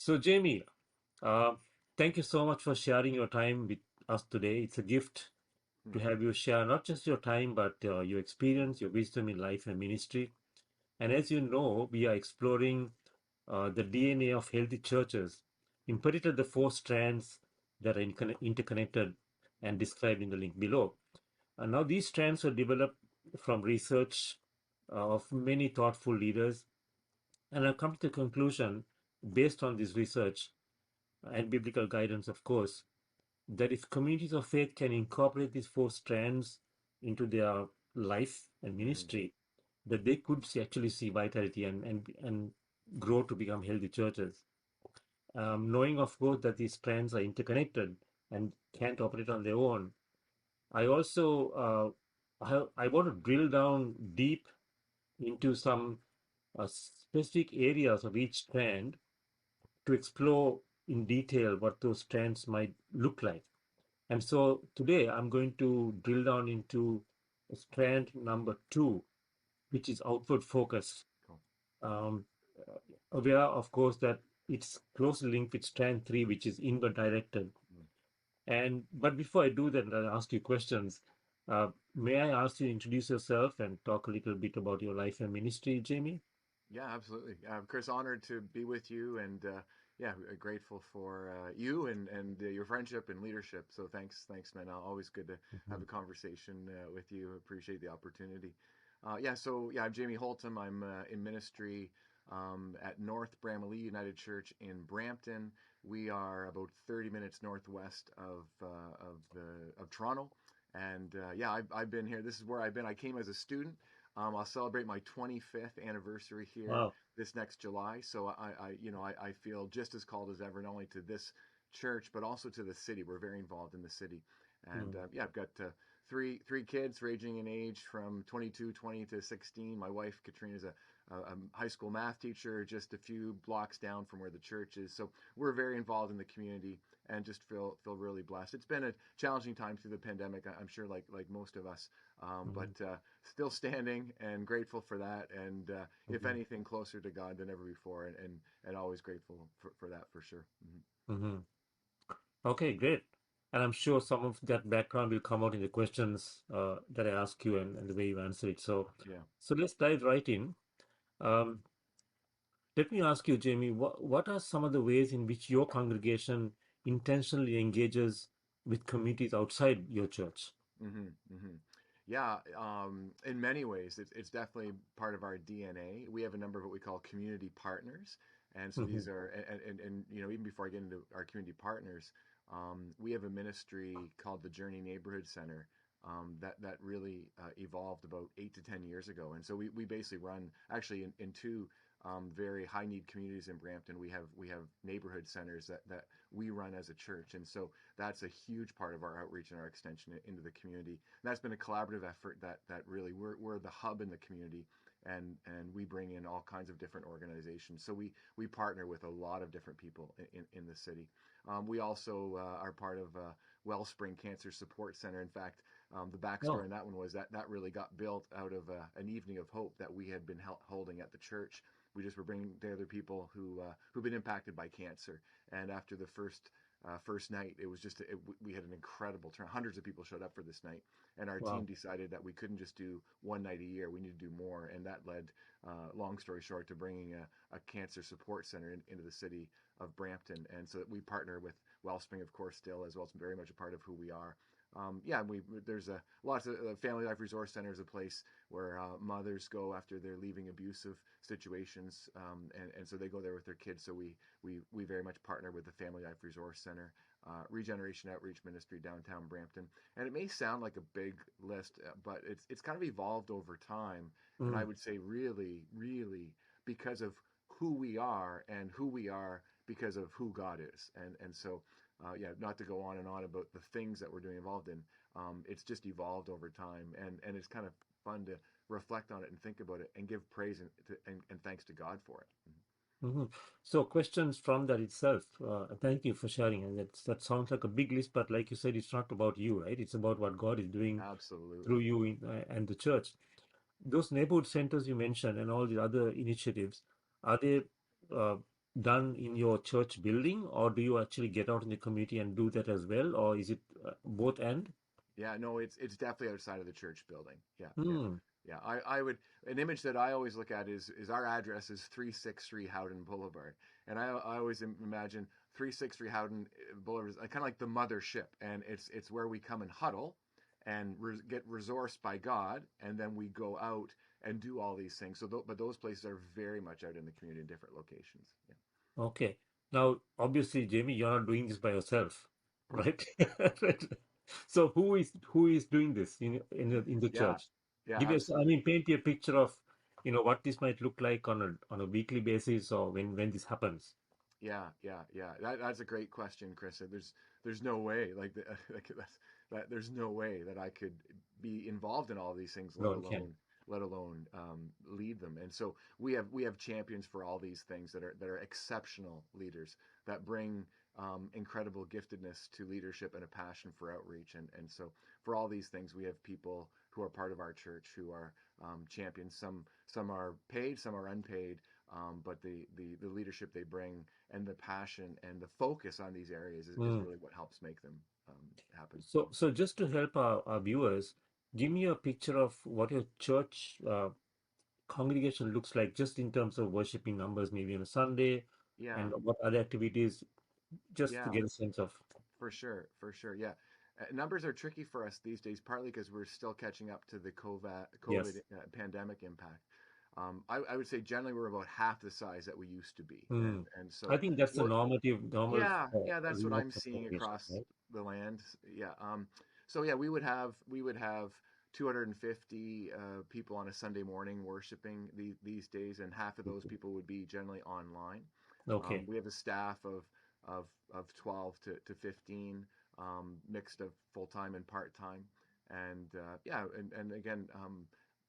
So, Jamie, uh, thank you so much for sharing your time with us today. It's a gift to Mhm. have you share not just your time, but your experience, your wisdom in life and ministry. And as you know, we are exploring the DNA of healthy churches, in particular, the four strands that are interconnected and described in the link below. And now, these strands were developed from research of many thoughtful leaders, and I've come to the conclusion, based on this research and biblical guidance, of course, that if communities of faith can incorporate these four strands into their life and Mhm. ministry, that they could actually see vitality and grow to become healthy churches. Knowing, of course, that these strands are interconnected and can't operate on their own, I also I want to drill down deep into some specific areas of each strand to explore in detail what those strands might look like. And so today I'm going to drill down into strand number two, which is outward focused. Cool. Um, Aware, of course, that it's closely linked with strand three, which is inward directed. Mhm. And but before I do that, I'll ask you questions. May I ask you to introduce yourself and talk a little bit about your life and ministry, Jamie? Yeah, absolutely. Chris, honored to be with you, and yeah, grateful for you and your friendship and leadership. So thanks, man. Always good to have Mhm. a conversation with you. Appreciate the opportunity. Yeah, I'm Jamie Holtom. I'm in ministry at North Bramalea United Church in Brampton. We are about 30 minutes northwest of Toronto, and yeah, I've been here. This is where I've been. I came as a student. I'll celebrate my 25th anniversary here Wow. this next July. So I feel just as called as ever, not only to this church but also to the city. We're very involved in the city, and Mm. yeah, I've got three kids ranging in age from 22, 20 to 16. My wife Katrina is a high school math teacher just a few blocks down from where the church is. So we're very involved in the community and just feel really blessed. It's been a challenging time through the pandemic, I'm sure, like most of us, Mhm. but still standing and grateful for that. And if Mhm. anything, closer to God than ever before, and always grateful for that for sure. Mhm. Okay, great. And I'm sure some of that background will come out in the questions that I ask you and the way you answer it. So, Yeah. so let's dive right in. Um, Let me ask you, Jamie, what are some of the ways in which your congregation intentionally engages with communities outside your church? hmm hmm Yeah, in many ways, it's definitely part of our DNA. We have a number of what we call community partners, and so these Mhm. are, and even before I get into our community partners, we have a ministry called the Journey Neighborhood Center that really evolved about 8 to 10 years ago, and so we basically run actually in two very high need communities in Brampton. We have neighborhood centers that we run as a church, and so that's a huge part of our outreach and our extension into the community. And that's been a collaborative effort that really we're the hub in the community, and we bring in all kinds of different organizations. So we partner with a lot of different people in the city. We also are part of Wellspring Cancer Support Center. In fact, the backstory Oh, on that one was that really got built out of an evening of hope that we had been holding at the church. We just were bringing together people who've been impacted by cancer, and after the first night, it was we had an incredible turn. Hundreds of people showed up for this night, and our team wow. decided that we couldn't just do one night a year. We need to do more, and that led, long story short, to bringing a cancer support center into the city of Brampton. And so we partner with Wellspring, of course, still as well. It's very much a part of who we are. Yeah, there's lots of Family Life Resource Center is a place where mothers go after they're leaving abusive situations, and so they go there with their kids. So we very much partner with the Family Life Resource Center, Regeneration Outreach Ministry downtown Brampton. And it may sound like a big list, but it's kind of evolved over time. And I Mm, would say really because of who we are and who we are because of who God is. And so yeah, not to go on and on about the things that we're doing involved in. It's just evolved over time, and it's kind of fun to reflect on it and think about it and give praise and thanks to God for it. mhm. So, questions from that itself. Thank you for sharing. And that sounds like a big list, but like you said, it's not about you, right? It's about what God is doing through Absolutely. you and the church. Those neighborhood centers you mentioned and all the other initiatives, are they uh, done in your church building, or do you actually get out in the community and do that as well, or is it both and? Yeah, no, it's definitely outside of the church building. Yeah, yeah, Hmm. yeah. I would an image that I always look at is our address is 363 Howden Boulevard, and I always imagine 363 Howden Boulevard is kind of like the mothership, and it's where we come and huddle and get resourced by God, and then we go out and do all these things. So, but those places are very much out in the community in different locations. Yeah. Okay. Now, obviously, Jamie, you're not doing this by yourself, Hmm. right? Right. So who is doing this in the Yeah, church? yeah, Give us, I absolutely. mean, paint a picture of, what this might look like on a weekly basis or when this happens. Yeah, yeah, yeah. That's a great question, Chris. There's no way like there's no way that I could be involved in all these things, No one can. let alone lead them. And so we have champions for all these things that are exceptional leaders that bring incredible giftedness to leadership and a passion for outreach. And so for all these things, we have people who are part of our church who are champions. Some are paid, some are unpaid. But the leadership they bring and the passion and the focus on these areas is Hmm. really what helps make them happen. So just to help our viewers, give me a picture of what your church congregation looks like, just in terms of worshiping numbers, maybe on a Sunday, Yeah, and what other activities, just to yeah, get a sense of. for sure, for sure. Yeah, numbers are tricky for us these days, partly because we're still catching up to the COVID Yes. pandemic impact. I would say generally we're about half the size that we used to be, and Hmm. and I so think that's the what normal Yeah, yeah, that's what remote I'm seeing communication, across right? the land. Yeah. So yeah, we would have 250 people on a Sunday morning worshiping these days, and half of those people would be generally online. Okay. We have a staff of 12 to 15, mixed of full time and part time, and yeah, and again,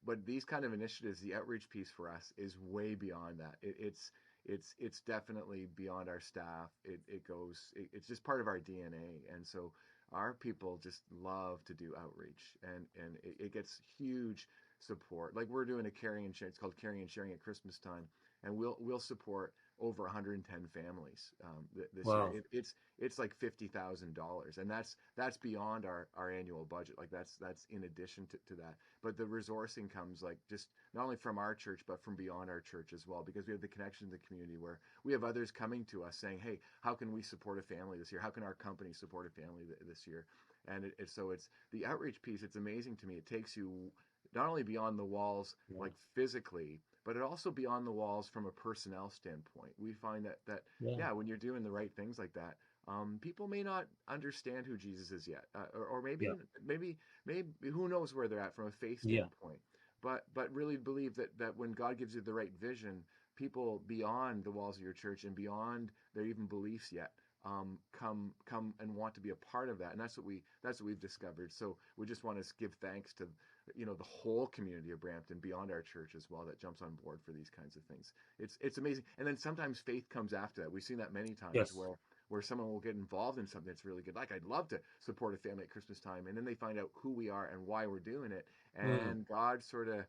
but these kind of initiatives, the outreach piece for us is way beyond that. It's definitely beyond our staff. It's just part of our DNA, and so our people just love to do outreach, and it gets huge support. Like we're doing a caring and sharing. It's called caring and sharing at Christmas time, and we'll support over 110 families this year. Wow. It's like $50,000, and that's beyond our annual budget. Like that's in addition to that. But the resourcing comes like just not only from our church but from beyond our church as well, because we have the connection to the community where we have others coming to us saying, "Hey, how can we support a family this year? How can our company support a family this year?" And so it's the outreach piece. It's amazing to me. It takes you not only beyond the walls Yeah. like physically, but it also beyond the walls from a personnel standpoint. We find that Yeah. yeah, when you're doing the right things like that, people may not understand who Jesus is yet, or Yeah. maybe who knows where they're at from a faith Yeah. standpoint. But really believe that when God gives you the right vision, people beyond the walls of your church and beyond their even beliefs yet come and want to be a part of that, and that's what we've discovered. So we just want to give thanks to the whole community of Brampton beyond our church as well that jumps on board for these kinds of things. It's amazing, and then sometimes faith comes after that. We've seen that many times Yes. where someone will get involved in something that's really good. Like I'd love to support a family at Christmas time, and then they find out who we are and why we're doing it, Hmm. and God sort of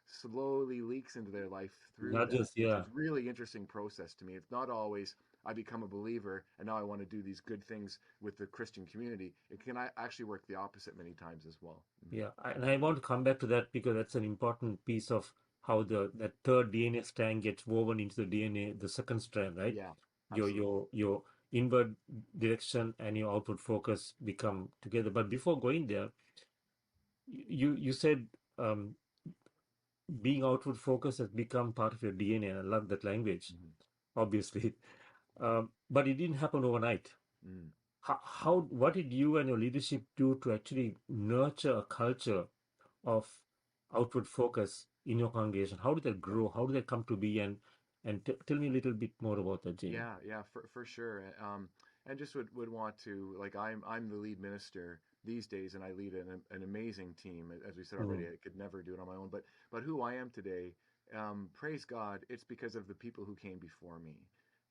slowly leaks into their life through that, Nudges. which Yeah. is really interesting process to me. It's not always I become a believer and now I want to do these good things with the Christian community. It can actually work the opposite many times as well. Mhm. Yeah. And I want to come back to that because that's an important piece of how that third DNA strand gets woven into the DNA, the second strand, right? Yeah, Your absolutely. your your inward direction and your outward focus become together. But before going there, you said um, being outward focused has become part of your DNA, and I love that language, Hmm. obviously. But it didn't happen overnight. Mm. What did you and your leadership do to actually nurture a culture of outward focus in your congregation? How did that Yeah. grow? How did that come to be? And tell me a little bit more about that, Jamie. Yeah, for sure. And just would want to like I'm the lead minister these days, and I lead an amazing team. As we said already, Mm, I could never do it on my own. But who I am today, praise God, it's because of the people who came before me.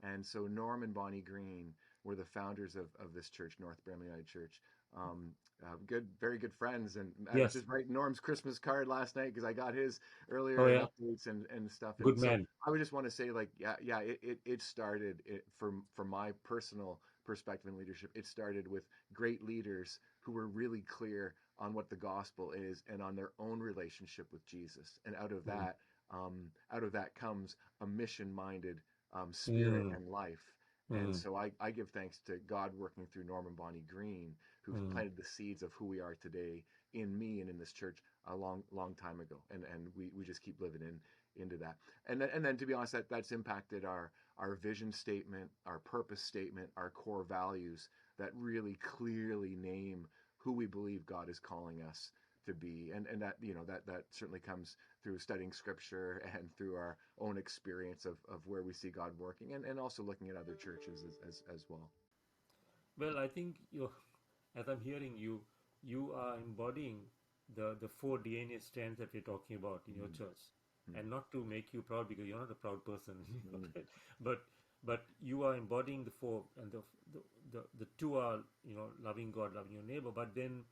And so Norm and Bonnie Green, were the founders of this church, North Bramley United Church. Good, very good friends. And I was Yes. just writing Norm's Christmas card last night because I got his Oh earlier and yeah. updates and stuff. Good And so man. I would just want to say, like, yeah, it started from my personal perspective in leadership. It started with great leaders who were really clear on what the gospel is and on their own relationship with Jesus. And Mm, out of that comes a mission-minded spirit mm, and life. And mm, so I give thanks to God working through Norman Bonnie Green, who mm. planted the seeds of who we are today in me and in this church a long time ago. And we just keep living into that. And then to be honest, that's impacted our vision statement, our purpose statement, our core values that really clearly name who we believe God is calling us to be. And that, that certainly comes through studying scripture and through our own experience of where we see God working, and also looking at other churches as well. Well, I think as I'm hearing you, you are embodying the four DNA strands that we're talking about in your Mm, church, mm, and not to make you proud because you're not a proud person, mm. right? But but you are embodying the four, and the, the two are loving God, loving your neighbor, but then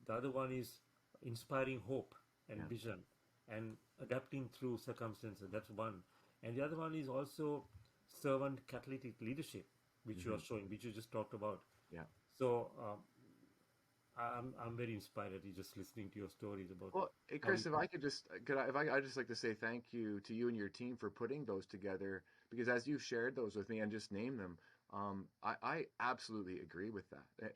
the other one is inspiring hope and Yeah. vision and adapting through circumstances. That's one. And the other one is also servant catalytic leadership, which you are Hmm. showing, which you just talked about. Yeah. So I'm very inspired at just listening to your stories about Well, hey, how you. Chris, if I could just could I if I just like to say thank you to you and your team for putting those together, because as you've shared those with me and just named them, I absolutely agree with that.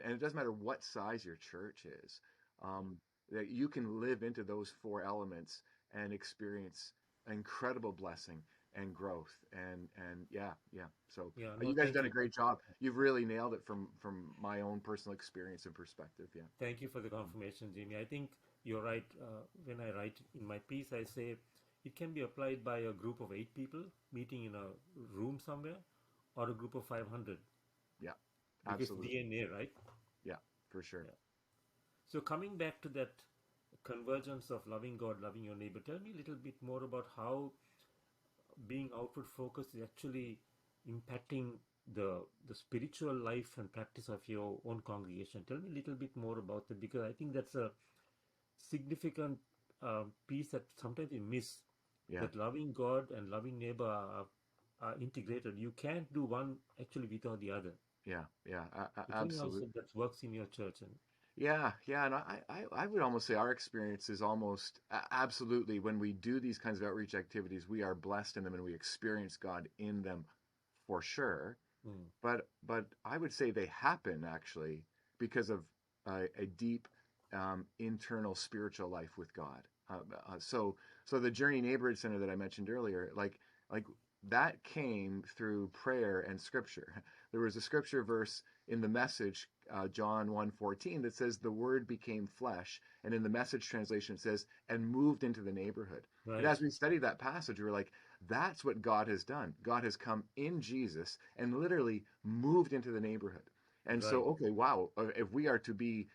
And it doesn't matter what size your church is, um, that you can live into those four elements and experience incredible blessing and growth. And yeah. So Yeah, you no, guys have thank done a you. great job. You've really nailed it from my own personal experience and perspective. Yeah. Thank you for the confirmation, Jamie. I think you're right. When I write in my piece, I say it can be applied by a group of 8 people meeting in a room somewhere, or a group of 500, Yeah. because Absolutely. DNA, right? Yeah, for sure. Yeah. So coming back to that convergence of loving God, loving your neighbor, tell me a little bit more about how being outward focused is actually impacting the spiritual life and practice of your own congregation. Tell me a little bit more about that, because I think that's a significant piece that sometimes we miss. Yeah, That loving God and loving neighbor are integrated. You can't do one actually without the other. yeah, So tell me how absolutely. that works in your church. And Yeah, and I would almost say our experience is almost absolutely when we do these kinds of outreach activities, we are blessed in them and we experience God in them for sure. mm, But I would say they happen actually because of a deep internal spiritual life with God. So the Journey Neighborhood Center that I mentioned earlier, like that came through prayer and scripture. There was a scripture verse in the Message, John 1:14, that says the Word became flesh, and in the Message translation it says and moved into the neighborhood. And right, as we studied that passage, we were like, that's what God has done. God has come in Jesus and literally moved into the neighborhood. And so, right, okay, wow, if we are to be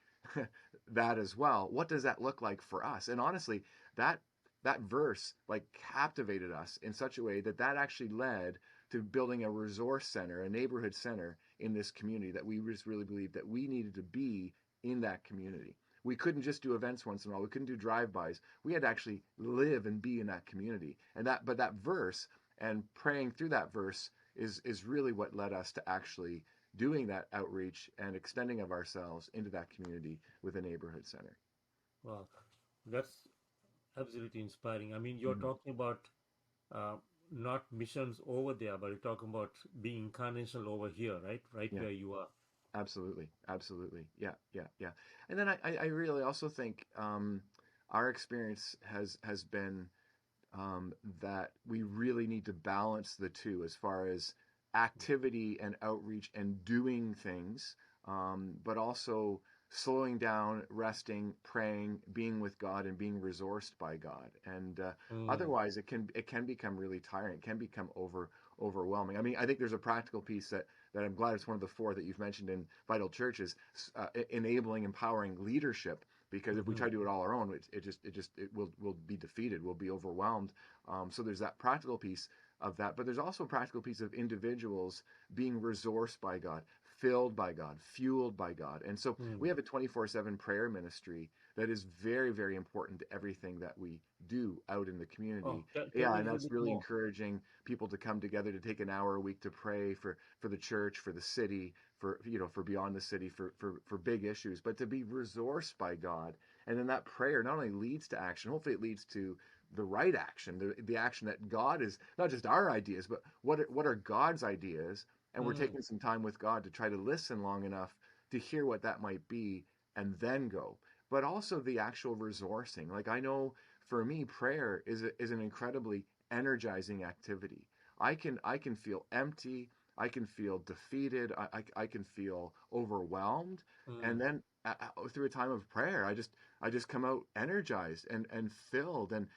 that as well, what does that look like for us? And honestly, that that verse like captivated us in such a way that that actually led to building a resource center, a neighborhood center in this community, that we just really believed that we needed to be in that community. We couldn't just do events once in a while. We couldn't do drive-bys. We had to actually live and be in that community. But that verse and praying through that verse is really what led us to actually doing that outreach and extending of ourselves into that community with a neighborhood center. wow, that's absolutely inspiring. I mean, you're Mhm. talking about uh, not missions over there, but you're talking about being incarnational over here, right? Right Yeah, where you are. absolutely. Yeah. And then I really also think our experience has been that we really need to balance the two as far as activity and outreach and doing things, but also slowing down, resting, praying, being with God, and being resourced by God. And Mm, otherwise, it can become really tiring. It can become overwhelming. I mean, I think there's a practical piece that I'm glad it's one of the four that you've mentioned in Vital Churches, enabling, empowering leadership, because if we mm-hmm, try to do it all our own, it will be defeated. We'll be overwhelmed. So there's that practical piece, of that. But there's also a practical piece of individuals being resourced by God, filled by God, fueled by God. And so Mm. we have a 24/7 prayer ministry that is very, very important to everything that we do out in the Oh, community. tell Yeah, me a and little that's bit really more. encouraging people to come together to take an hour a week to pray for the church, for the city, for for beyond the city, for big issues, but to be resourced by God. And then that prayer not only leads to action, hopefully it leads to the right action, the action that God is, not just our ideas, but what are God's ideas, and we're Mm. taking some time with God to try to listen long enough to hear what that might be and then go. But also the actual resourcing. Like I know for me, prayer is an incredibly energizing activity. I can feel empty. I can feel defeated. I can feel overwhelmed, and Mm. then through a time of prayer, I just come out energized and filled and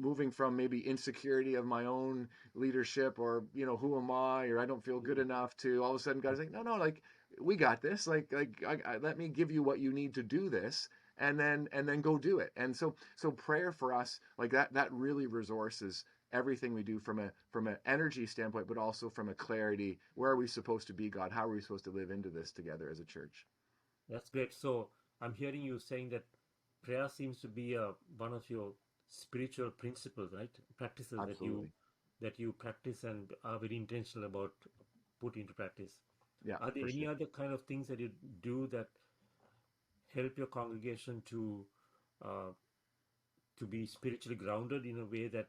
moving from maybe insecurity of my own leadership, or who am I, or I don't feel good Mm. enough, to all of a sudden God's like, no, like we got this, let me give you what you need to do this, and then go do it. And so prayer for us, like that really resources everything we do from an energy standpoint, but also from a clarity. Where are we supposed to be, God? How are we supposed to live into this together as a church? That's great. So I'm hearing you saying that prayer seems to be one of your spiritual principles, right? Practices Absolutely. that you practice and are very intentional about put into practice. Yeah, Are there for any sure. other kind of things that you do that help your congregation uh, to be spiritually grounded in a way that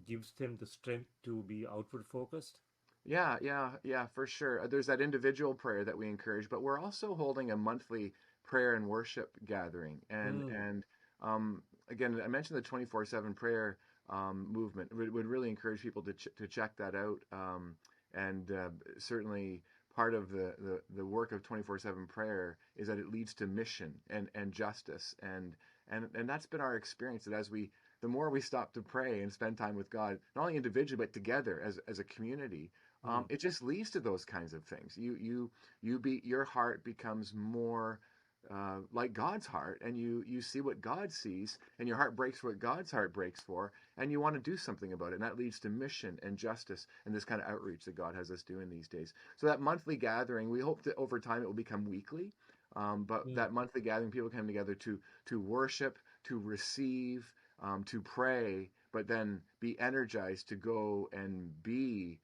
gives them the strength to be outward focused? Yeah, for sure. There's that individual prayer that we encourage, but we're also holding a monthly prayer and worship gathering. And Mm. and again, I mentioned the 24/7 prayer movement. Would really encourage people to check that out. And certainly part of the work of 24/7 prayer is that it leads to mission and justice. And that's been our experience, that the more we stop to pray and spend time with God, not only individually but together as a community, Mm. it just leads to those kinds of things. Your heart becomes more like God's heart, and you see what God sees, and your heart breaks for what God's heart breaks for, and you want to do something about it. And that leads to mission and justice and this kind of outreach that God has us doing these days. So that monthly gathering, we hope that over time it will become weekly. But Mm. that monthly gathering, people come together to worship, to receive, to pray, but then be energized to go and be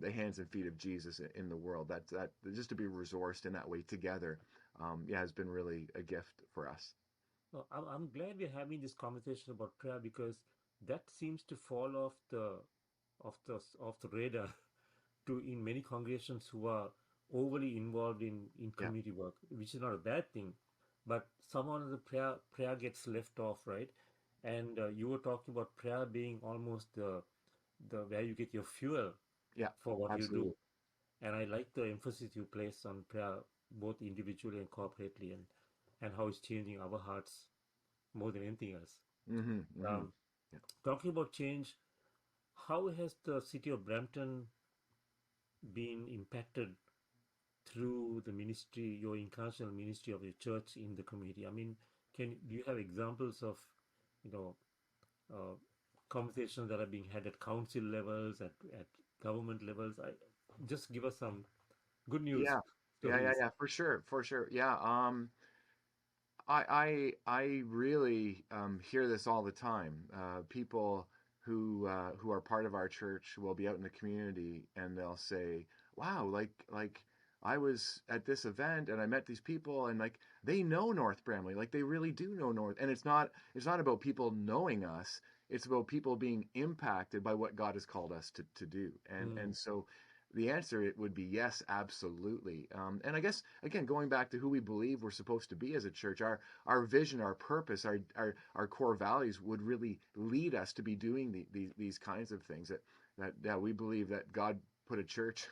the hands and feet of Jesus in the world. That just to be resourced in that way together, yeah, has been really a gift for us. No, I'm glad we're having this conversation about prayer because that seems to fall off the radar to in many congregations who are overly involved in Yeah, community work, which is not a bad thing, but somehow the prayer gets left off, right? And you were talking about prayer being almost the where you get your fuel yeah, for what you do, absolutely. and I like the emphasis you place on prayer both individually and corporately, and how it's changing our hearts more than anything else. Hmm, hmm. Um, Yeah, Talking about change, how has the city of Brampton been impacted through the ministry, your incarnational ministry of your church in the community? I mean, can do you have examples of, you know, uh, conversations that are being had at council levels, at government levels? Just give us some good news yeah, stories. for sure, for sure. Yeah. I really hear this all the time. People who are part of our church will be out in the community and they'll say, "Wow, like I was at this event and I met these people, and like they know North Bramley, like they really do know North." And it's not about people knowing us. It's about people being impacted by what God has called us to do. And Mm. and so the answer it would be yes, absolutely. And I guess again, going back to who we believe we're supposed to be as a church, our vision, our purpose, our core values would really lead us to be doing these kinds of things. That yeah, we believe that God put a church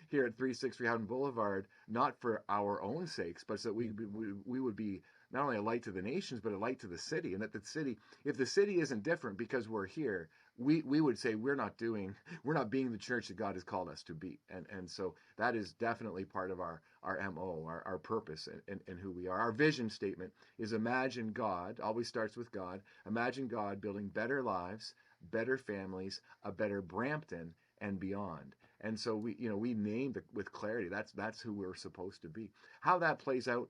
here at 363 Howden Boulevard, not for our own sakes, but so that Mm. we would be not only a light to the nations, but a light to the city. And that the city, if the city isn't different because we're here, we would say we're not being the church that God has called us to be. And so that is definitely part of our MO, our purpose, and who we are. Our vision statement is imagine God, always starts with God. Imagine God building better lives, better families, a better Brampton, and beyond. And so we named it with clarity. That's who we're supposed to be. How that plays out,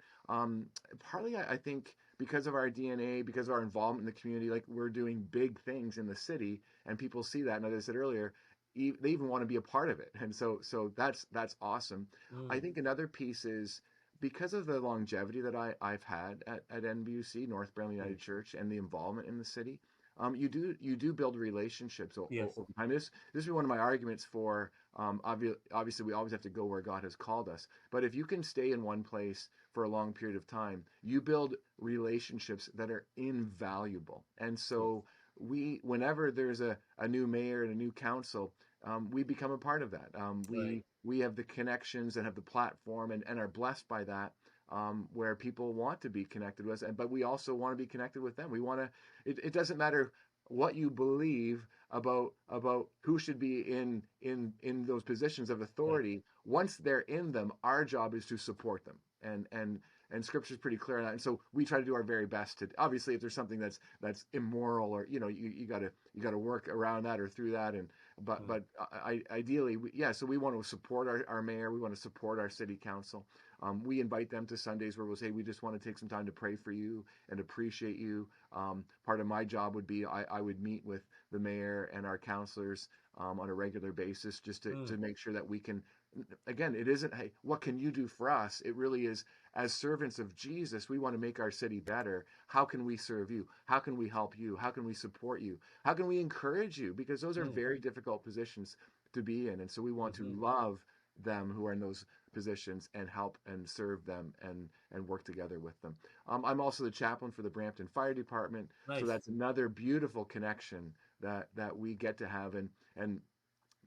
partly I think because of our DNA, because of our involvement in the community, like we're doing big things in the city, and people see that. And as I said earlier, they even want to be a part of it, and so that's awesome. I Mm. think another piece is because of the longevity that I've had at NBUC, North Braille Mm. United Church, and the involvement in the city. You do build relationships Yes. over time. This is one of my arguments for obviously we always have to go where God has called us. But if you can stay in one place for a long period of time, you build relationships that are invaluable. And Yes. so whenever there's a new mayor and a new council, we become a part of that. Right. We have the connections and have the platform and are blessed by that. Where people want to be connected with us, but we also want to be connected with them. We want to. It doesn't matter what you believe about who should be in those positions of Right. authority. Once they're in them, our job is to support them, and Scripture is pretty clear on that. And so we try to do our very best to. Obviously, if there's something that's immoral, or you gotta work around that or through that, and Mm. but ideally, yeah. So we want to support our mayor. We want to support our city council. We invite them to Sundays where we'll say we just want to take some time to pray for you and appreciate you. Part of my job would be I would meet with the mayor and our counselors on a regular basis just to Mm. make sure that we can. Again, it isn't, hey, what can you do for us? It really is, as servants of Jesus, we want to make our city better. How can we serve you? How can we help you? How can we support you? How can we encourage you? Because those are Mm. very difficult positions to be in. And so we want to Mm-hmm. love them who are in those positions and help and serve them and work together with them. I'm also the chaplain for the Brampton Fire Department, so Nice. that's another beautiful connection that we get to have. And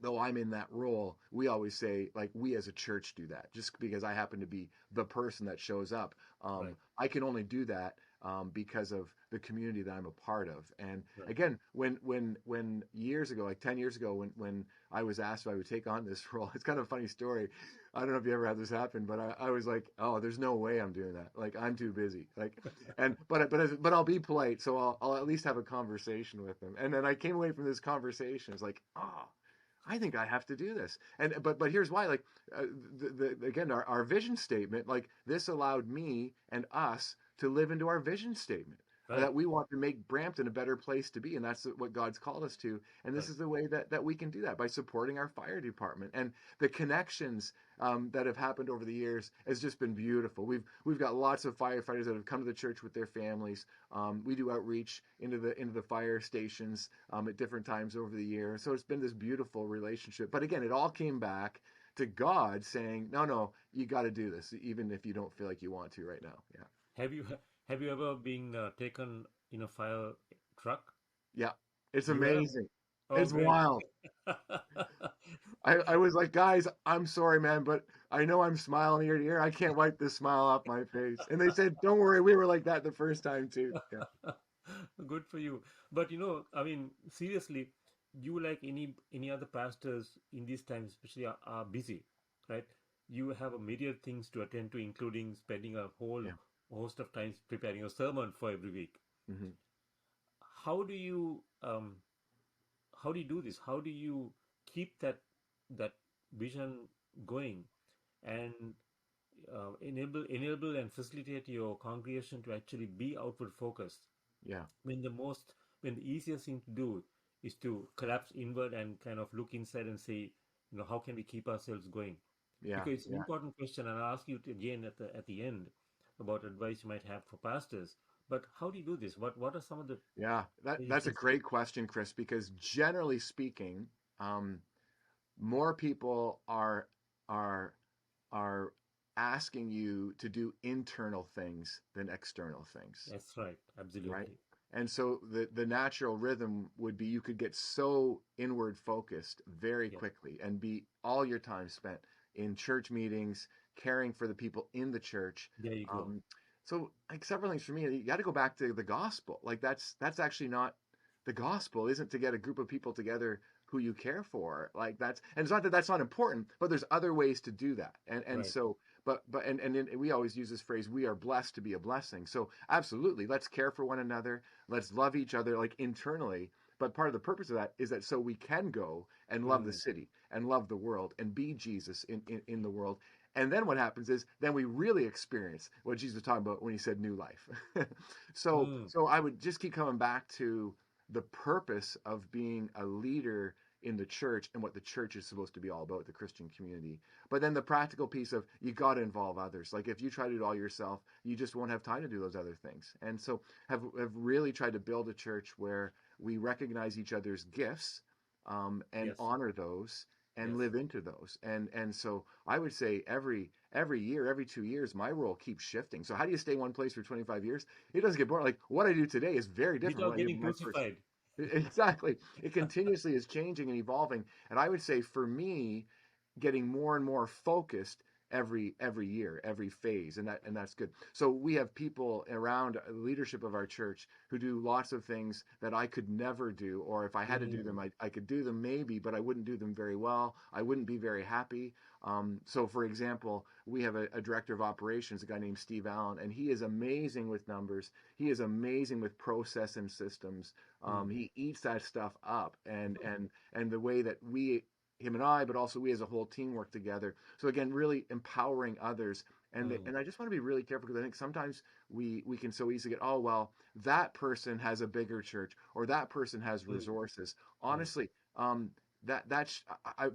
though I'm in that role, we always say, like, we as a church do that. Just because I happen to be the person that shows up, Right. I can only do that because of the community that I'm a part of. And Right. again, when years ago, like 10 years ago, when I was asked if I would take on this role, it's kind of a funny story. I don't know if you ever had this happen, but I was like, oh, there's no way I'm doing that. Like, I'm too busy. Like, but I'll be polite, so I'll at least have a conversation with them. And then I came away from this conversation. It's like, oh, I think I have to do this. And but here's why. Like uh, again, our vision statement, like this allowed me and us to live into our vision statement. Right. That we want to make Brampton a better place to be, and that's what God's called us to. And this Right. is the way that we can do that by supporting our fire department and the connections that have happened over the years has just been beautiful. We've got lots of firefighters that have come to the church with their families. We do outreach into the fire stations at different times over the year. So it's been this beautiful relationship. But again, it all came back to God saying, no, no, you got to do this, even if you don't feel like you want to right now. Yeah. Have you have you ever been taken in a fire truck? Yeah. It's You have? amazing. Oh, It's great. wild. I was like, guys, I'm sorry, man, but I know I'm smiling ear to ear. I can't wipe this smile off my face. And they said, don't worry, we were like that the first time too. Yeah. Good for you. But I mean, seriously, you like any other pastors in these times, especially are busy, right? You have a myriad things to attend to, including spending a whole Yeah. host of times preparing a sermon for every week. Hmm. How do you how do you do this? How do you keep that vision going and enable and facilitate your congregation to actually be outward focused Yeah. when the easiest thing to do is to collapse inward and kind of look inside and say, how can we keep ourselves going? Yeah. Because it's an Yeah. important question, and I'll ask you again at the end about advice you might have for pastors. But how do you do this? What are some of the Yeah. That's a things? great question, Chris, because generally speaking, um, more people are are asking you to do internal things than external things, That's right, right? absolutely. And so the natural rhythm would be you could get so inward focused very Yeah, quickly and be all your time spent in church meetings, caring for the people in the church. there you go. Um, so like several things for me, you got to go back to the gospel. Like that's actually not the gospel isn't to get a group of people together who you care for. Like and it's not that that's not important, but there's other ways to do that. And Right. so and we always use this phrase, we are blessed to be a blessing. So absolutely, let's care for one another. Let's love each other like internally. But part of the purpose of that is that so we can go and love the Mm, city and love the world and be Jesus in the world. And then what happens is then we really experience what Jesus was talking about when he said new life. mm, So I would just keep coming back to the purpose of being a leader in the church and what the church is supposed to be all about, the Christian community. But then the practical piece of you got to involve others. Like if you try to do it all yourself, you just won't have time to do those other things. And so have really tried to build a church where we recognize each other's gifts, and yes, honor those and yes. live into those. And so I would say every year, every 2 years, my role keeps shifting. So how do you stay one place for 25 years? It doesn't get boring. Like what I do today is very different from Without what I did getting when I first. crucified. Exactly. It continuously is changing and evolving. And I would say for me, getting more and more focused every year, every phase, and that's good. So we have people around the leadership of our church who do lots of things that I could never do, or if I had to do them, Mm, I could do them maybe, but I wouldn't do them very well. I wouldn't be very happy. So, for example, we have a director of operations, a guy named Steve Allen, and he is amazing with numbers. He is amazing with process and systems. mm, He eats that stuff up, and the way that we him and I, but also we as a whole team work together. So again, really empowering others. mm, And I just want to be really careful because I think sometimes we can so easily get, oh well, that person has a bigger church or that person has mm, resources. mm. Honestly, that's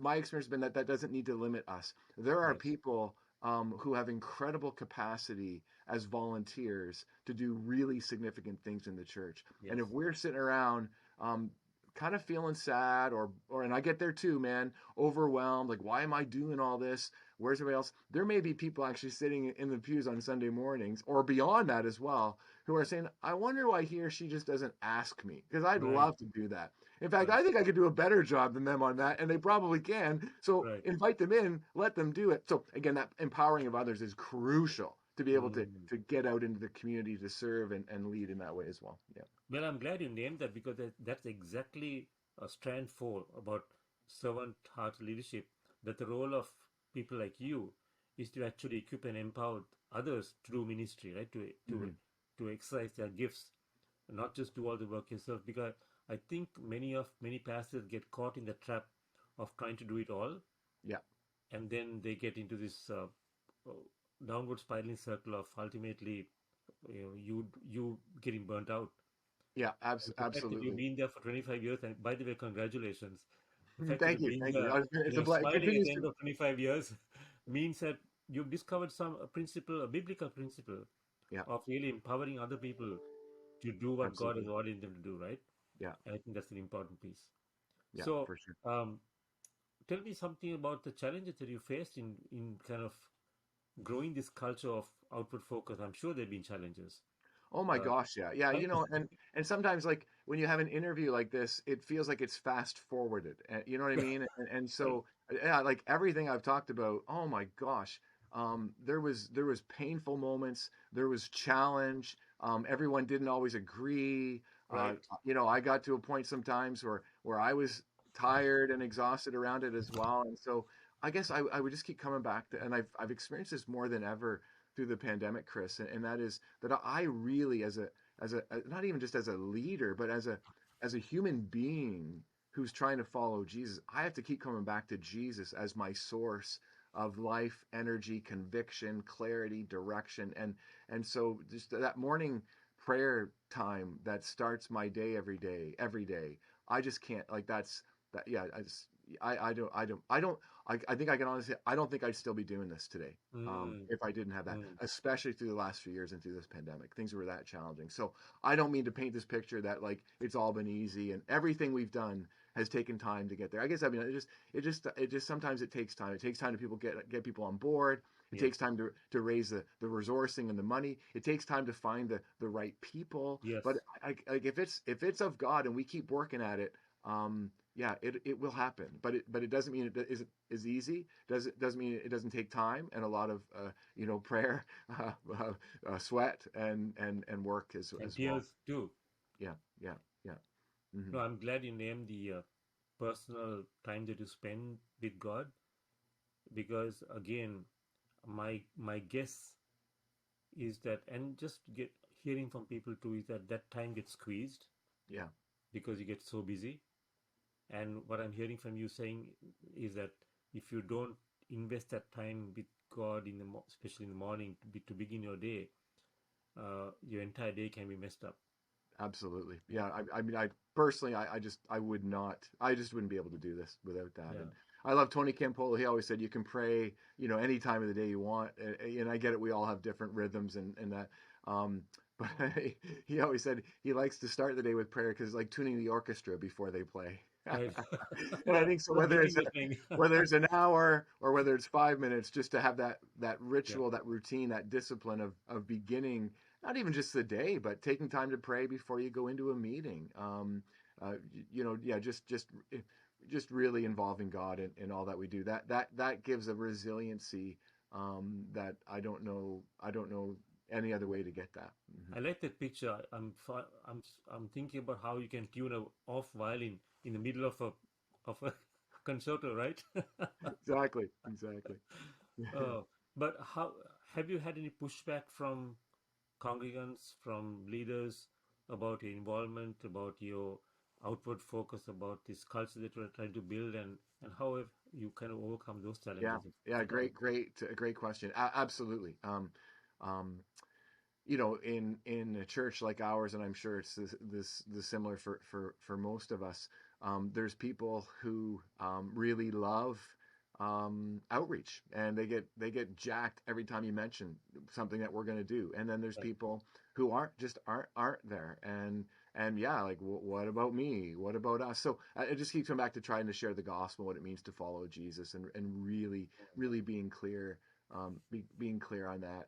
my experience has been that that doesn't need to limit us. There are Yes, people who have incredible capacity as volunteers to do really significant things in the church. And yes, if we're sitting around um, kind of feeling sad or and I get there too, man, overwhelmed, like why am I doing all this? Where's everybody else? There may be people actually sitting in the pews on Sunday mornings or beyond that as well who are saying, I wonder why he or she just doesn't ask me because I'd right, love to do that. In fact, right, I think I could do a better job than them on that, and they probably can. So right. invite them in, let them do it. So again, that empowering of others is crucial to be able Mm. to get out into the community to serve and lead in that way as well. Yeah. Well, I'm glad you named that because that's exactly a strand four about servant heart leadership. That the role of people like you is to actually equip and empower others to do ministry, right? Hmm. To exercise their gifts, not just do all the work yourself. Because I think many pastors get caught in the trap of trying to do it all, Yeah. and then they get into this uh, downward spiraling circle of ultimately, you getting burnt out. Yeah. And the fact that you've Absolutely. been there for 25 years, and by the way, congratulations. The fact that Thank you've you. been Thank you. there, It's a it smiling at continues the to. end of 25 years means that you've discovered some principle, a biblical principle Yeah. of really empowering other people to do what God has Absolutely. ordained them to do, right? Yeah. And I think that's an important piece. Yeah. So, For sure. um, tell me something about the challenges that you faced in kind of growing this culture of outward focus. I'm sure there have been challenges, Oh my uh, gosh, yeah. Yeah, right? and sometimes like when you have an interview like this, it feels like it's fast forwarded. You know what I mean? And Right, so yeah, like everything I've talked about, oh my gosh. There was painful moments, there was challenge. Everyone didn't always agree. right. I got to a point sometimes where I was tired and exhausted around it as well. And so I guess I would just keep coming back to, and I've experienced this more than ever through the pandemic, Chris, and that is that I really, as a not even just as a leader, but as a human being who's trying to follow Jesus, I have to keep coming back to Jesus as my source of life, energy, conviction, clarity, direction, and so just that morning prayer time that starts my day every day. I just can't like that's that. Yeah, I think I can honestly say I don't think I'd still be doing this today Mm, if I didn't have that, mm, especially through the last few years and through this pandemic. Things were that challenging. So I don't mean to paint this picture that like it's all been easy and everything we've done has taken time to get there. I guess I mean it just sometimes it takes time. It takes time to get people on board. It yes, takes time to raise the resourcing and the money. It takes time to find the right people. yes. But like if it's of God and we keep working at it, yeah, it will happen. But it doesn't mean it isn't is easy. Doesn't mean it doesn't take time and a lot of prayer, uh, sweat and work And as well. tears too. Yeah, yeah, yeah. Hmm. No, I'm glad you named the personal time that you spend with God because again, my guess is that, and just get hearing from people too, is that that time gets squeezed. Yeah, because you get so busy. And what I'm hearing from you saying is that if you don't invest that time with God in the especially in the morning to begin your day, your entire day can be messed up. Absolutely. Yeah, Yeah. I mean, I personally, I just, I would not, I just wouldn't be able to do this without that. yeah, And I love Tony Campolo. He always said you can pray, any time of the day you want. And I get it. We all have different rhythms and that. Um, but he always said he likes to start the day with prayer because it's like tuning the orchestra before they play. right. And I think so. Not beating the thing. Whether it's an hour or whether it's 5 minutes, just to have that Yeah, ritual, that routine, that discipline of beginning not even just the day, but taking time to pray before you go into a meeting. Yeah, just really involving God in all that we do. That gives a resiliency that I don't know any other yeah. way to get that. I like that picture. I'm thinking about how you can tune a off violin in the middle of a concerto, right? Exactly, exactly. uh, but how have you had any pushback from congregants, from leaders about your involvement, about your outward focus, about this culture that you're trying to build, and how have you kind of overcome those Yeah, challenges, if yeah, at all? great question. Absolutely. Um, in a church like ours, and I'm sure it's this similar for most of us. There's people who really love outreach, and they get jacked every time you mention something that we're going to do. And then there's Right. people who aren't there, and yeah, like what about me? What about us? So it just keeps coming back to trying to share the gospel, what it means to follow Jesus, and really being clear on that,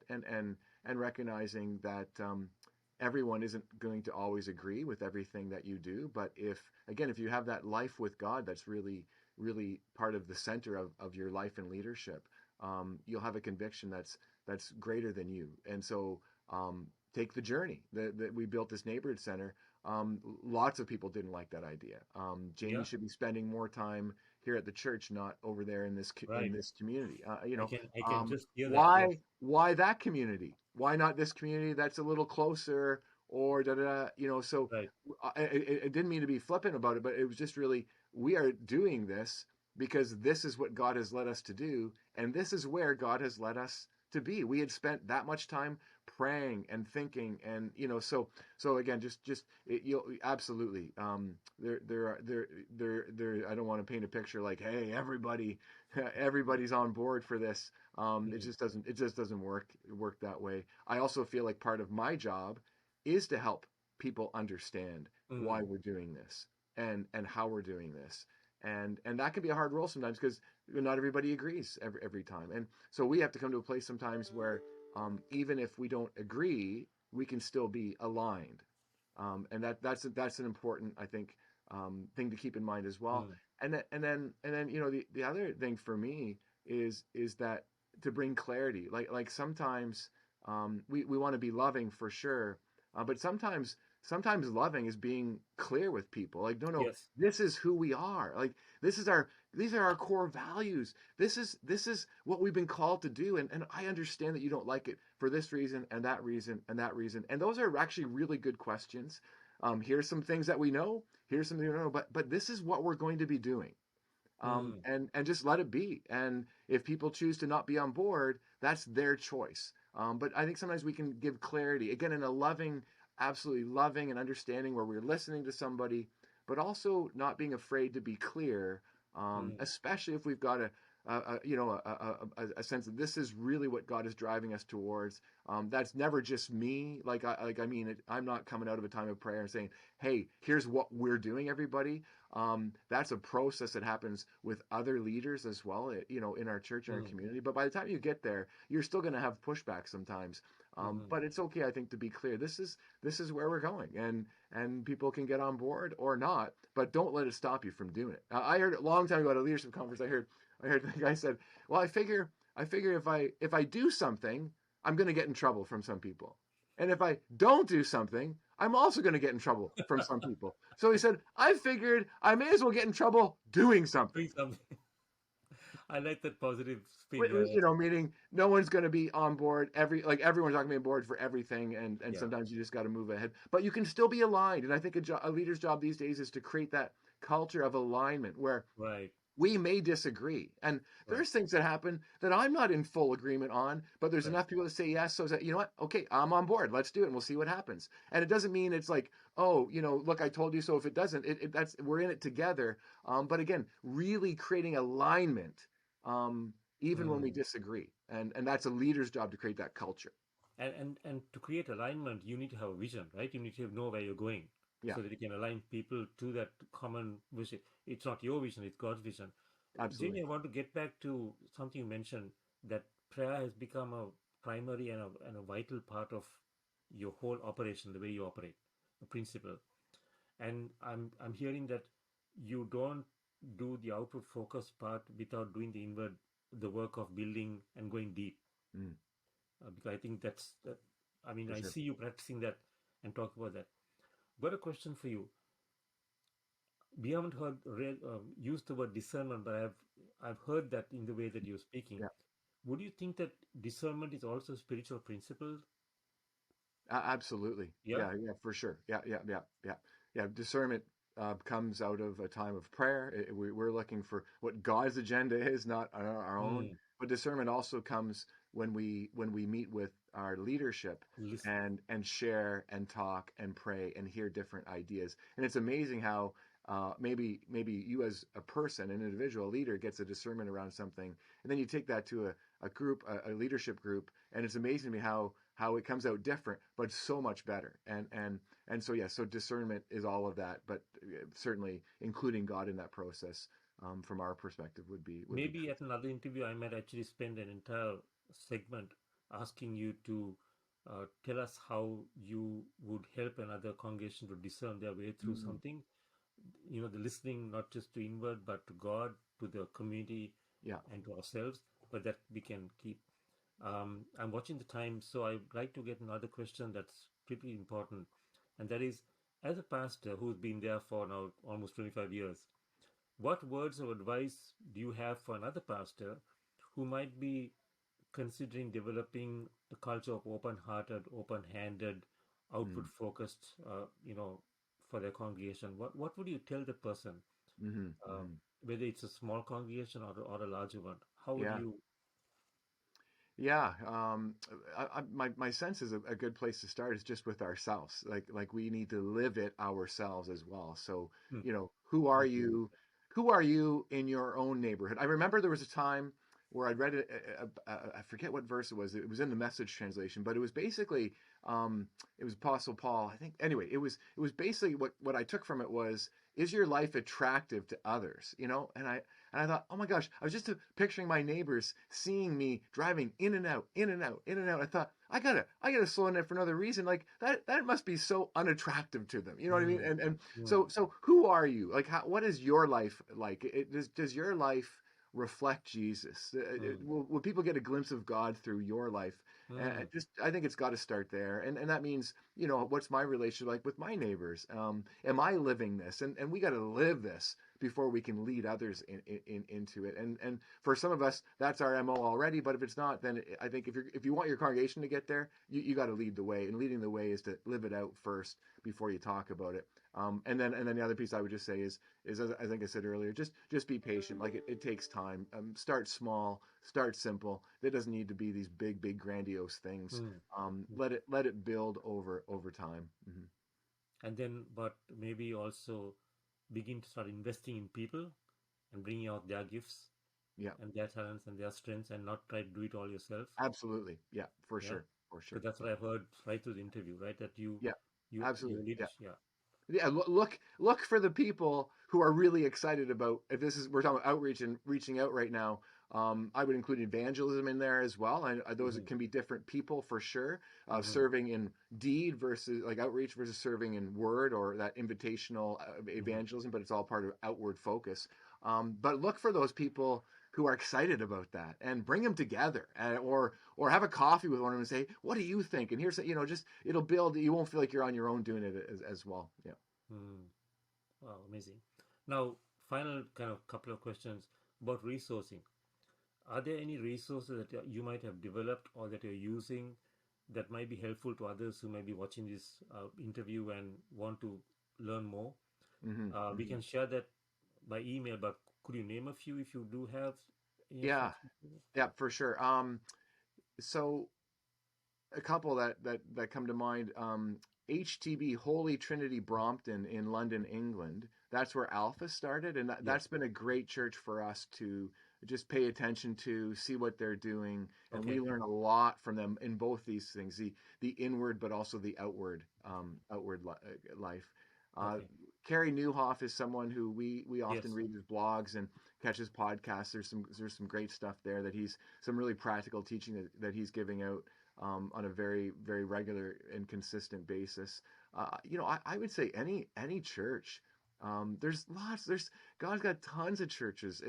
and recognizing that everyone isn't going to always agree with everything that you do. But if you have that life with God, that's really part of the center of your life and leadership, you'll have a conviction that's greater than you. And so take the journey that we built this neighborhood center. Lots of people didn't like that idea. Jamie Yeah, should be spending more time here at the church, not over there in right. this community. I can just hear that. Yes. Why that community? Why not this community that's a little closer, or da da da? So Right. it didn't mean to be flippant about it, but it was just really, we are doing this because this is what God has led us to do, and this is where God has led us to be. We had spent that much time praying and thinking, and so again, you'll absolutely, there. I don't want to paint a picture like, hey, everybody's on board for this. Mm, It just doesn't work that way. I also feel like part of my job is to help people understand why mm, we're doing this, and how we're doing this. And that can be a hard role sometimes, because not everybody agrees every time. And so we have to come to a place sometimes where, even if we don't agree, we can still be aligned. And that's an important, I think, thing to keep in mind as well. mm. And then the other thing for me is that, to bring clarity, like sometimes, we want to be loving for sure, but sometimes loving is being clear with people, like, no, Yes. this is who we are, like, this is our these are our core values, this is what we've been called to do, and I understand that you don't like it for this reason and that reason and that reason, and those are actually really good questions. Here's some things that we know, here's something we don't know, but this is what we're going to be doing, Mm, and just let it be. And if people choose to not be on board, that's their choice. But I think sometimes we can give clarity, again, in a loving, absolutely loving and understanding, where we're listening to somebody, but also not being afraid to be clear, mm. especially if we've got a sense that this is really what God is driving us towards. That's never just me. I'm not coming out of a time of prayer and saying, "Hey, here's what we're doing, everybody." That's a process that happens with other leaders as well, in our church and our Mm, community. But by the time you get there, you're still going to have pushback sometimes. mm, But it's okay, I think, to be clear. This is where we're going, and people can get on board or not, but don't let it stop you from doing it. I heard a long time ago at a leadership conference. I heard the guy said, "Well, I figure if I do something, I'm going to get in trouble from some people, and if I don't do something, I'm also going to get in trouble from some people." So he said, "I figured I may as well get in trouble doing something." doing something. I like that positive spin. Yeah, You know, meaning no one's going to be on board everyone's not going to be on board for everything, and yeah, sometimes you just got to move ahead, but you can still be aligned. And I think a leader's job these days is to create that culture of alignment where right, we may disagree, and right, there's things that happen that I'm not in full agreement on, but there's right. enough people to say yes, so that, you know what, okay, I'm on board, let's do it and we'll see what happens. And it doesn't mean it's like, oh, you know, look, I told you so. If it doesn't, that's, we're in it together. But again, really creating alignment, um, even when we Mm. disagree, and that's a leader's job to create that culture. And to create alignment, you need to have a vision, right? You need to know where you're going, Yeah, so that you can align people to that common vision. It's not your vision; it's God's vision. absolutely. Jamie, I want to get back to something you mentioned, that prayer has become a primary and a vital part of your whole operation, the way you operate, the principle. And I'm hearing that you don't do the outward focus part without doing the inward, the work of building and going deep. Mm, Because I think that's that. I mean, for I sure. see you practicing that and talk about that. Got a question for you. We haven't used the word discernment, but I've heard that in the way that you're speaking. Yeah. Would you think that discernment is also a spiritual principle? Absolutely. Yeah. Yeah, yeah, for sure. Yeah, yeah, yeah, yeah. Yeah, discernment comes out of a time of prayer. We're looking for what God's agenda is, not our own. Mm. But discernment also comes when we meet with our leadership Listen. and share and talk and pray and hear different ideas. And it's amazing how maybe you as a person, an individual leader, gets a discernment around something, and then you take that to a group, a leadership group, and it's amazing to me how it comes out different, but so much better. And so yeah, so discernment is all of that, but certainly including God in that process, from our perspective, would be Maybe crucial. at another interview, I might actually spend an entire segment asking you to tell us how you would help another congregation to discern their way through Mm, something. You know, the listening not just to inward, but to God, to the community, yeah. and to ourselves, but that we can keep. I'm watching the time, so I'd like to get another question that's pretty important, and that is, as a pastor who's been there for now almost 25 years, what words of advice do you have for another pastor who might be considering developing a culture of open-hearted, open-handed, Mm, outward-focused, for their congregation? What would you tell the person, hmm uh, hmm whether it's a small congregation or a larger one? How would Yeah. you? Yeah, my sense is a good place to start is just with ourselves. Like we need to live it ourselves as well. So, Hmm, you know, who are agree. you? Who are you in your own neighborhood? I remember there was a time where I'd read I forget what verse it was. It was in the Message translation, but it was basically um, it was Apostle Paul, I think. Anyway, it was basically what I took from it was, is your life attractive to others? You know, and I thought, oh my gosh, I was just picturing my neighbors seeing me driving in and out, in and out, in and out. I thought, I gotta slow down for another reason. Like that must be so unattractive to them. You know what I mean? Hmm, And hmm, so who are you? Like, what is your life like? Does your life reflect Jesus? hmm, Will people get a glimpse of God through your life? hmm, I think it's got to start there, and that means, you know, what's my relationship like with my neighbors? Am I living this? And we got to live this before we can lead others into it. And for some of us, that's our MO already. But if it's not, then I think if you want your congregation to get there, you got to lead the way. And leading the way is to live it out first before you talk about it. And then the other piece I would just say is as I think I said earlier, just be patient. Like it takes time. Start small, start simple. It doesn't need to be these big grandiose things. hmm, hmm. Let it build over time. Mm-hmm. And then, but maybe also begin to start investing in people and bringing out their gifts Yeah, and their talents and their strengths, and not try to do it all yourself. absolutely. Yeah, for Yeah, sure, for sure. because that's Yeah, what I've heard right through the interview, right? That yeah, your absolutely. Yeah. leadership. Yeah. Yeah, look for the people who are really excited about, if this is, we're talking about outreach and reaching out right now. I would include evangelism in there as well, and those Mm-hmm. can be different people for sure. Mm-hmm. Serving in deed versus like outreach versus serving in word, or that invitational Mm-hmm. evangelism, but it's all part of outward focus. But look for those people who are excited about that and bring them together, or have a coffee with one of them and say, what do you think? And here's, you know, just, it'll build, you won't feel like you're on your own doing it as well. Yeah. Mm. Wow, amazing. Now, final kind of couple of questions about resourcing. are there any resources that you might have developed or that you're using that might be helpful to others who might be watching this interview and want to learn more? Hmm. We Hmm. can share that by email, but could you name a few if you do have any Yeah, specific? yeah, for sure. So a couple that come to mind. HTB Holy Trinity Brompton in London, England. That's where Alpha started, and Yeah. that's been a great church for us to just pay attention to, see what they're doing, and we Okay. learn a lot from them in both these things: the inward, but also the life. Uh, Okay. Carrie Newhoff is someone who we often Yes. read his blogs and catch his podcasts. There's some great stuff there that he's some really practical teaching that he's giving out on a very very regular and consistent basis. I would say any church. There's lots. There's God's got tons of churches.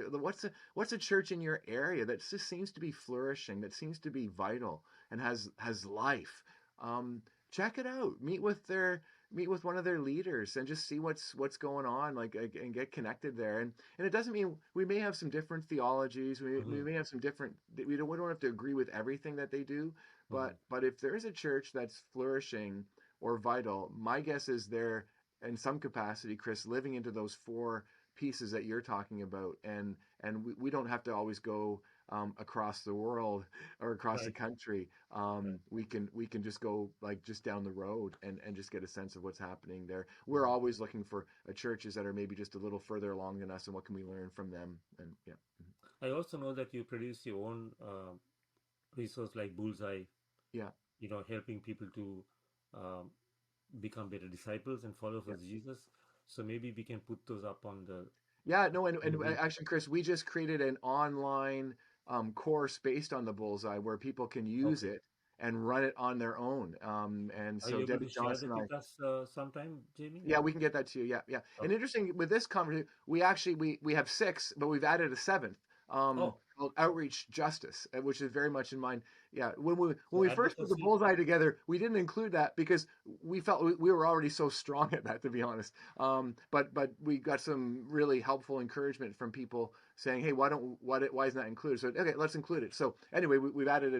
What's a church in your area that just seems to be flourishing, that seems to be vital and has life? Um, Check it out. Meet with one of their leaders and just see what's going on, like, and get connected there. And it doesn't mean we may have some different theologies. We Mm-hmm. may have some different. We don't have to agree with everything that they do, Mm-hmm. but if there is a church that's flourishing or vital, my guess is they're in some capacity, Chris, living into those four pieces that you're talking about, and we don't have to always go across the world or across the Right. country. Right. We can just go like just down the road and just get a sense of what's happening there. We're always looking for churches that are maybe just a little further along than us, and what can we learn from them? And yeah. I also know that you produce your own resource like Bullseye, Yeah. helping people to um, become better disciples and Yeah. followers of Jesus. So maybe we can put those up on the Yeah, no, and link. actually, Chris, we just created an online course based on the Bullseye where people can use Okay. it and run it on their own. And Are so you able Debbie to share Johnson that and I, with us sometime, Jamie? yeah, we can get that to you. Yeah, yeah. And Okay. interesting with this conversation, we actually we have six, but we've added a seventh, Oh, called Outreach Justice, which is very much in mind. Yeah, when we so first put the advocacy. Bullseye together, we didn't include that because we felt we were already so strong at that, to be honest. But we got some really helpful encouragement from people saying, hey, why isn't that included? So okay, let's include it. So anyway, we've added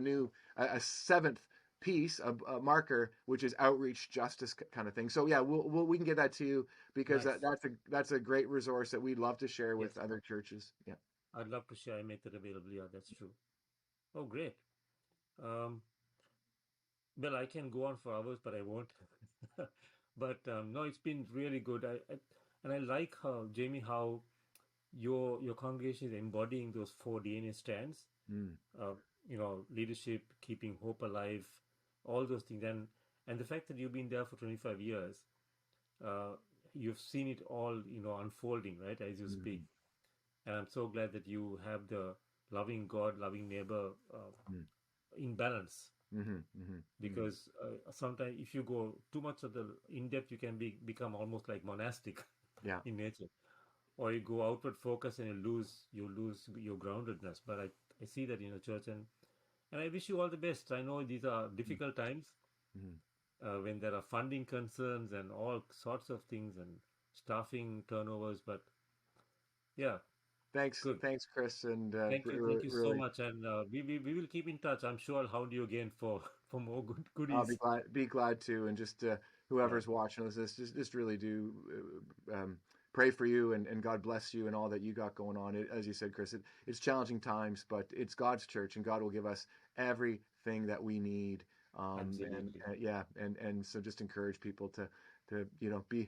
a seventh piece, a marker, which is outreach justice kind of thing. So yeah, we can get that to you because Nice. that's a great resource that we'd love to share Yes. with other churches. Yeah. I'd love to share. I make that available. Yeah, that's true. Oh, great. Um, well, I can go on for hours, but I won't. But no, it's been really good. And I like how, Jamie, how your congregation is embodying those four DNA strands. Mm. Uh, leadership, keeping hope alive, all those things, and the fact that you've been there for 25 years, uh, you've seen it all, unfolding, right, as you speak. Mm. And I'm so glad that you have the loving God, loving neighbor Mm. in balance. Mm. Mm. Mm. Because sometimes if you go too much of the in depth, you can become almost like monastic Yeah. in nature, or you go outward focus and you lose your groundedness. But I see that in a church, and I wish you all the best. I know these are Mm. difficult times Mm. when there are funding concerns and all sorts of things and staffing turnovers. But yeah, good. Thanks, Chris, and Thank you so really, much, and we will keep in touch. I'm sure I'll hound you again for for more I'll goodies. be glad to, and just Yeah, whoever's watching this, just really do pray for you, and God bless you and all that you got going on. As you said, Chris, it's challenging times, but it's God's church, and God will give us everything that we need. And absolutely. yeah, and so just encourage people to be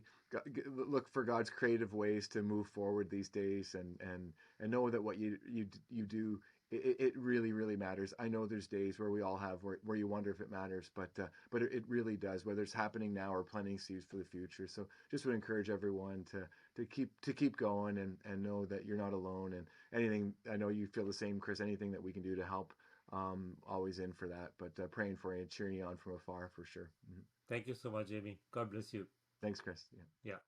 look for God's creative ways to move forward these days, and know that what you do, it really really matters. I know there's days where we all have where you wonder if it matters, but it really does, whether it's happening now or planting seeds for the future. So just would encourage everyone to keep going, and know that you're not alone. And anything, I know you feel the same, Chris. Anything that we can do to help, always in for that. But praying for you and cheering you on from afar for sure. Mhm. Thank you so much, Jamie. God bless you. Thanks, Chris. Yeah. Yeah.